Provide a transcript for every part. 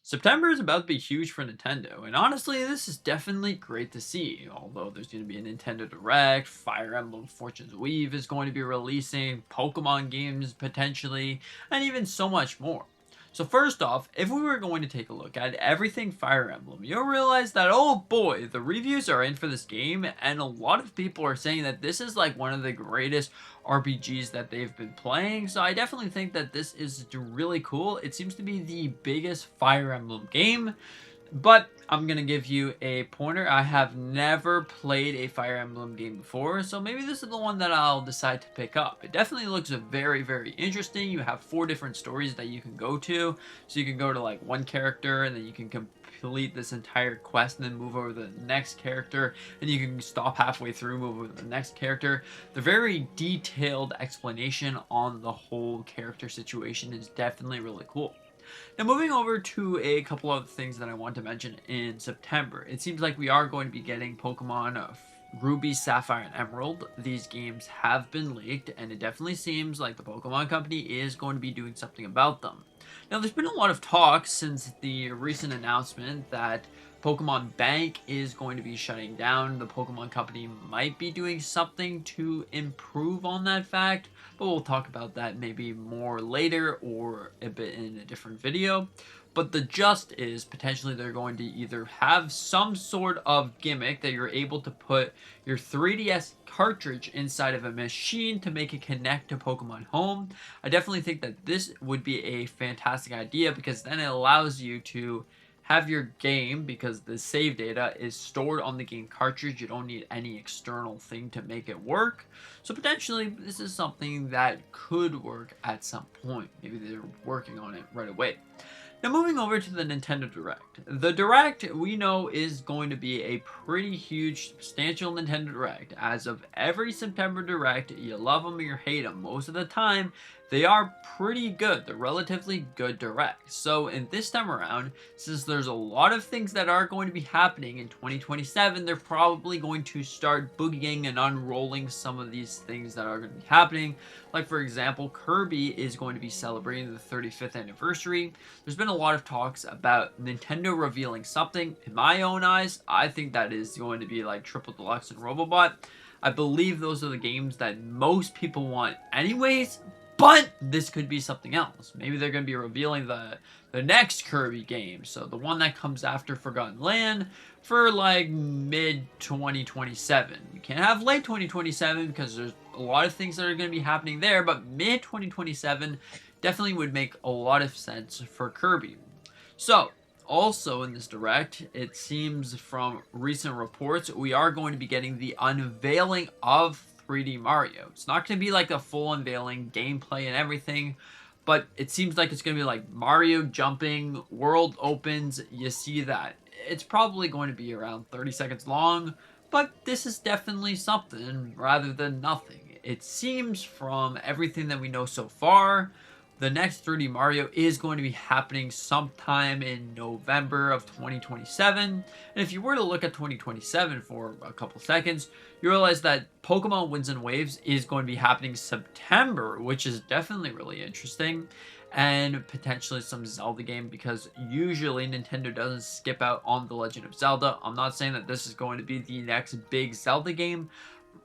September is about to be huge for Nintendo, and honestly, this is definitely great to see. Although there's going to be a Nintendo Direct, Fire Emblem Fortune's Weave is going to be releasing, Pokemon games potentially, and even so much more. So first off, if we were going to take a look at everything Fire Emblem, you'll realize that, oh boy, the reviews are in for this game, and a lot of people are saying that this is like one of the greatest RPGs that they've been playing. So I definitely think that this is really cool. It seems to be the biggest Fire Emblem game. But I'm going to give you a pointer. I have never played a Fire Emblem game before, so maybe this is the one that I'll decide to pick up. It definitely looks very, very interesting. You have 4 different stories that you can go to. So you can go to like one character, and then you can complete this entire quest and then move over to the next character, and you can stop halfway through, move over to the next character. The very detailed explanation on the whole character situation is definitely really cool. Now, moving over to a couple of things that I want to mention in September. It seems like we are going to be getting Pokemon Ruby, Sapphire, and Emerald. These games have been leaked, and it definitely seems like the Pokemon Company is going to be doing something about them. Now, there's been a lot of talk since the recent announcement that Pokemon Bank is going to be shutting down. The Pokemon Company might be doing something to improve on that fact, but we'll talk about that maybe more later or a bit in a different video. But the gist is potentially they're going to either have some sort of gimmick that you're able to put your 3DS cartridge inside of a machine to make it connect to Pokemon Home. I definitely think that this would be a fantastic idea because then it allows you to have your game, because the save data is stored on the game cartridge. You don't need any external thing to make it work. So potentially this is something that could work at some point. Maybe they're working on it right away. Now, moving over to the Nintendo Direct. The Direct, we know, is going to be a pretty huge, substantial Nintendo Direct. As of every September Direct, you love them or you hate them. Most of the time, they are pretty good. They're relatively good Directs. So, in this time around, since there's a lot of things that are going to be happening in 2027, they're probably going to start boogieing and unrolling some of these things that are going to be happening. Like, for example, Kirby is going to be celebrating the 35th anniversary. There's been a lot of talks about Nintendo revealing something. In my own eyes, I think that is going to be like Triple Deluxe and Robobot. I believe those are the games that most people want anyways, but this could be something else. Maybe they're going to be revealing the next Kirby game, so the one that comes after Forgotten Land, for like mid-2027. You can't have late 2027 because there's a lot of things that are going to be happening there, but mid-2027 definitely would make a lot of sense for Kirby. So, also in this Direct, it seems from recent reports, we are going to be getting the unveiling of 3D Mario. It's not going to be like a full unveiling, gameplay and everything, but it seems like it's going to be like Mario jumping, world opens, you see that. It's probably going to be around 30 seconds long, but this is definitely something rather than nothing. It seems from everything that we know so far, the next 3D Mario is going to be happening sometime in November of 2027. And if you were to look at 2027 for a couple seconds, you realize that Pokemon Winds and Waves is going to be happening September, which is definitely really interesting. And potentially some Zelda game, because usually Nintendo doesn't skip out on The Legend of Zelda. I'm not saying that this is going to be the next big Zelda game,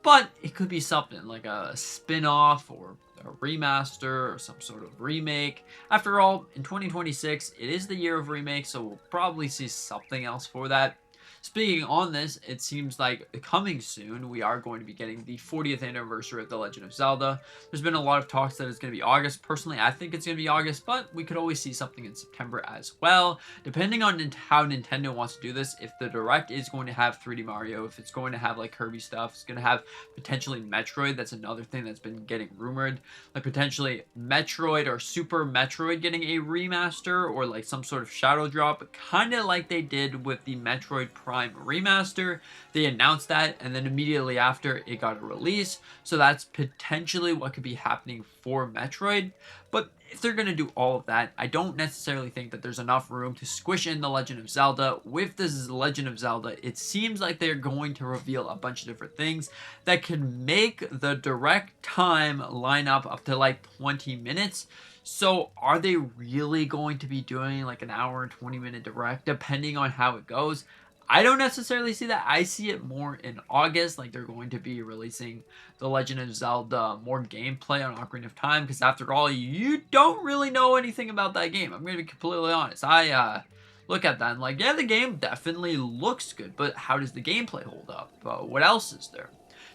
but it could be something like a spin-off or a remaster or some sort of remake. After all, in 2026, it is the year of remakes, so we'll probably see something else for that. Speaking on this, it seems like coming soon, we are going to be getting the 40th anniversary of The Legend of Zelda. There's been a lot of talks that it's going to be August. Personally, I think it's going to be August, but we could always see something in September as well. Depending on how Nintendo wants to do this, if the Direct is going to have 3D Mario, if it's going to have like Kirby stuff, it's going to have potentially Metroid. That's another thing that's been getting rumored. Like potentially Metroid or Super Metroid getting a remaster or like some sort of shadow drop, kind of like they did with the Metroid Prime remaster. They announced that, and then immediately after it got a release, so that's potentially what could be happening for Metroid. But if they're going to do all of that, I don't necessarily think that there's enough room to squish in The Legend of Zelda. With this Legend of Zelda, it seems like they're going to reveal a bunch of different things that can make the Direct time line up to like 20 minutes. So are they really going to be doing like an hour and 20-minute direct depending on how it goes? I don't necessarily see that. I see it more in August, like they're going to be releasing The Legend of Zelda more gameplay on Ocarina of Time, because after all, you don't really know anything about that game. I'm going to be completely honest. I look at that and like, yeah, the game definitely looks good, but how does the gameplay hold up? What else is there?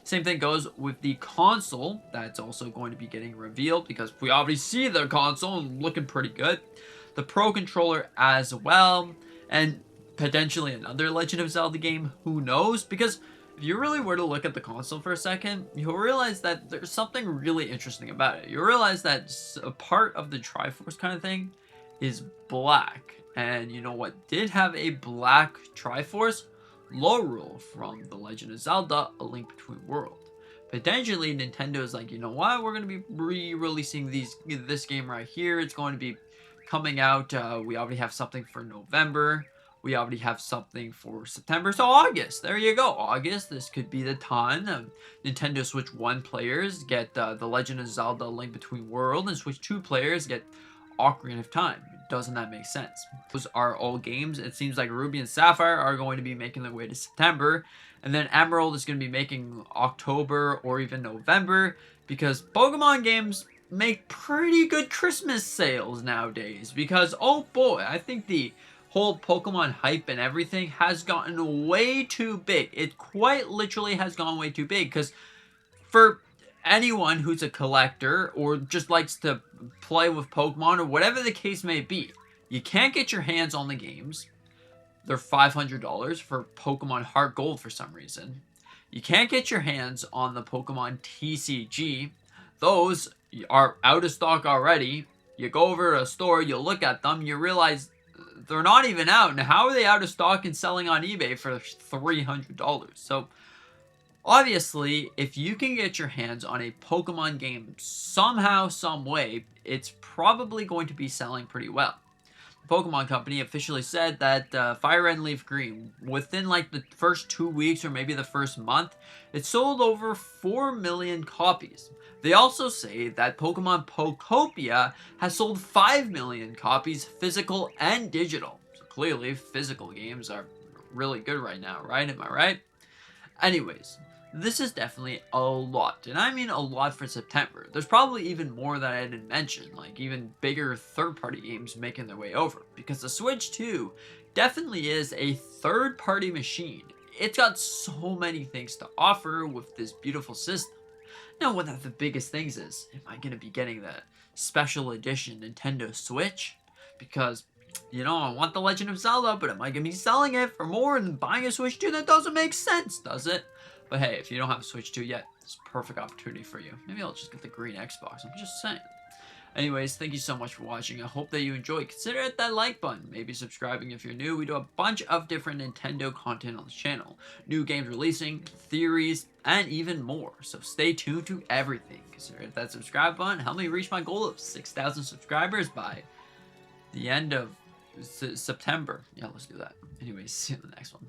Same thing goes with the console that's also going to be getting revealed, because we already see the console looking pretty good. The Pro Controller as well, and potentially another Legend of Zelda game, who knows? Because if you really were to look at the console for a second, you'll realize that there's something really interesting about it. You'll realize that a part of the Triforce kind of thing is black. And you know what did have a black Triforce? Lorule from The Legend of Zelda: A Link Between Worlds. Potentially, Nintendo is like, you know what? We're going to be re-releasing this game right here. It's going to be coming out. We already have something for November. We already have something for September. So August. There you go. August. This could be the time. Nintendo Switch 1 players get The Legend of Zelda: A Link Between Worlds, and Switch 2 players get Ocarina of Time. Doesn't that make sense? Those are all games. It seems like Ruby and Sapphire are going to be making their way to September, and then Emerald is going to be making October or even November, because Pokemon games make pretty good Christmas sales nowadays. Because, oh boy, I think the whole Pokemon hype and everything has gotten way too big. It quite literally has gone way too big, because for anyone who's a collector or just likes to play with Pokemon or whatever the case may be, you can't get your hands on the games. They're $500 for Pokemon Heart Gold for some reason. You can't get your hands on the Pokemon TCG. Those are out of stock already. You go over to a store, you look at them, you realize they're not even out. And how are they out of stock and selling on eBay for $300? So obviously, if you can get your hands on a Pokemon game somehow, some way, it's probably going to be selling pretty well. The Pokemon Company officially said that Fire Red and Leaf Green, within like the first 2 weeks or maybe the first month, it sold over 4 million copies. They also say that Pokemon Pokopia has sold 5 million copies, physical and digital. So clearly, physical games are really good right now, right? Am I right? Anyways, this is definitely a lot, and I mean a lot for September. There's probably even more that I didn't mention, like even bigger third-party games making their way over, because the Switch 2 definitely is a third-party machine. It's got so many things to offer with this beautiful system. Now, one of the biggest things is, am I going to be getting the special edition Nintendo Switch? Because, you know, I want The Legend of Zelda, but am I going to be selling it for more than buying a Switch 2? That doesn't make sense, does it? But hey, if you don't have a Switch 2 yet, it's a perfect opportunity for you. Maybe I'll just get the green Xbox. I'm just saying. Anyways, thank you so much for watching. I hope that you enjoyed. Consider it that like button. Maybe subscribing if you're new. We do a bunch of different Nintendo content on the channel. New games releasing, theories, and even more. So stay tuned to everything. Consider it that subscribe button. Help me reach my goal of 6,000 subscribers by the end of September. Yeah, let's do that. Anyways, see you in the next one.